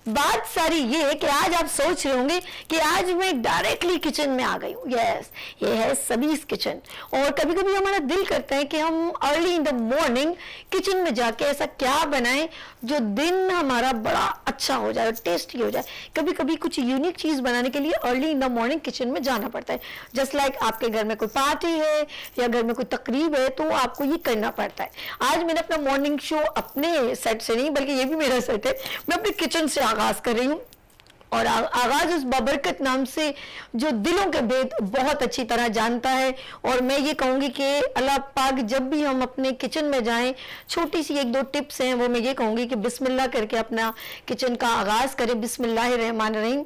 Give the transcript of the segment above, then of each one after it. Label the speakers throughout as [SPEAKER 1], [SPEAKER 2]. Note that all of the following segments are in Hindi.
[SPEAKER 1] बात सारी ये है कि आज आप सोच रहे होंगे कि आज मैं डायरेक्टली किचन में आ गई हूँ। यस, ये है सबीज किचन। और कभी कभी हमारा दिल करता है कि हम early in the morning kitchen में जाके ऐसा क्या बनाएं जो दिन हमारा बड़ा अच्छा हो जाए और टेस्टी हो जाए। कभी कभी कुछ यूनिक चीज बनाने के लिए early in the morning kitchen में जाना पड़ता है। जस्ट लाइक आपके घर में कोई पार्टी है या घर में कोई तकरीब है तो आपको ये करना पड़ता है। आज मैंने अपना मॉर्निंग शो अपने सेट से नहीं बल्कि ये भी मेरा सेट है, मैं अपने किचन से आगाज कर रही हूँ। और आगाज उस बाबरकत नाम से जो दिलों के भेद बहुत अच्छी तरह जानता है। और मैं ये कहूँगी कि अल्लाह पाक जब भी हम अपने किचन में जाएं, छोटी सी एक दो टिप्स हैं वो मैं ये कहूँगी कि बिस्मिल्लाह करके अपना किचन का आगाज़ करें। बिस्मिल्लाहिर्रहमानिर्रहीम,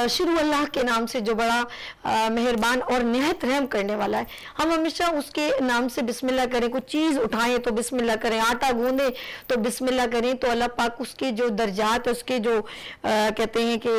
[SPEAKER 1] शुरू अल्लाह के नाम से जो बड़ा मेहरबान और निहायत रहम करने वाला है। हम हमेशा उसके नाम से बिस्मिल्लाह करें। कुछ चीज़ उठाएं तो बिस्मिल्लाह करें, आटा गूंदें तो बिस्मिल्लाह करें, तो अल्लाह पाक उसके जो दर्जात उसके जो कहते हैं कि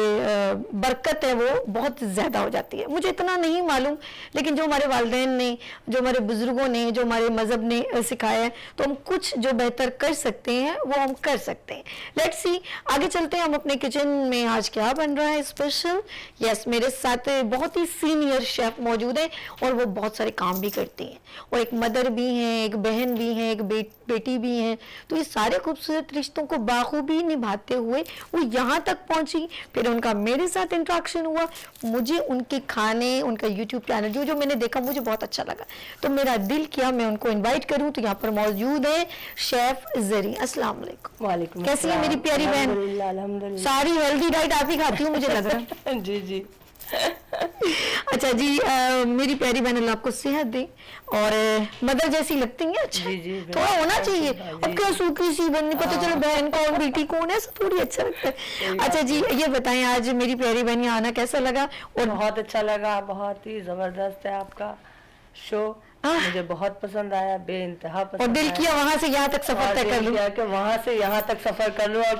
[SPEAKER 1] बरकत है वो बहुत ज़्यादा हो जाती है। मुझे इतना नहीं मालूम, लेकिन जो हमारे वालिदैन ने, जो हमारे बुजुर्गों ने, जो हमारे मज़हब ने सिखाया है, तो हम कुछ जो बेहतर कर सकते हैं वो हम कर सकते हैं। लेट्स सी, आगे चलते हैं। हम अपने किचन में आज क्या बन रहा है स्पेशल। यस, मेरे साथ बहुत ही सीनियर शेफ मौजूद है और वो बहुत सारे काम भी करती हैं और एक मदर भी हैं, एक बहन भी हैं, एक बेटी भी हैं। तो ये सारे खूबसूरत रिश्तों को बाखूबी निभाते हुए वो यहाँ तक पहुँची। फिर उनका मेरे साथ इंटरेक्शन हुआ, मुझे उनके खाने, उनका यूट्यूब चैनल जो जो मैंने देखा मुझे बहुत अच्छा लगा, तो मेरा दिल किया मैं उनको इनवाइट करूं। तो यहाँ पर मौजूद है शेफ जरी। अस्सलाम वालेकुम।
[SPEAKER 2] वालेकुम।
[SPEAKER 1] कैसी है मेरी प्यारी बहन?
[SPEAKER 2] अल्हम्दुलिल्लाह।
[SPEAKER 1] सारी हेल्दी डाइट आप ही खाती हूँ मुझे लग रहा है।
[SPEAKER 2] जी जी।
[SPEAKER 1] अच्छा जी, मेरी प्यारी बहन अल्लाह आपको सेहत दे और मदर जैसी लगती है। अच्छा
[SPEAKER 2] जी जी,
[SPEAKER 1] थोड़ा होना चाहिए। अब क्या सूखी सी बननी, पता चले बहन कौन बेटी कौन है, थोड़ी अच्छा लगता है। अच्छा जी, ये बताएं आज मेरी प्यारी बहन यहाँ आना कैसा लगा? और
[SPEAKER 2] बहुत अच्छा लगा, बहुत ही जबरदस्त है आपका शो, मुझे बहुत पसंद आया, बेइंतहा पसंद
[SPEAKER 1] और दिल
[SPEAKER 2] आया।
[SPEAKER 1] किया वहां से यहाँ तक सफर
[SPEAKER 2] और
[SPEAKER 1] तय कर
[SPEAKER 2] दिल
[SPEAKER 1] लूं।
[SPEAKER 2] किया कि वहां से यहाँ तक सफर कर लूं और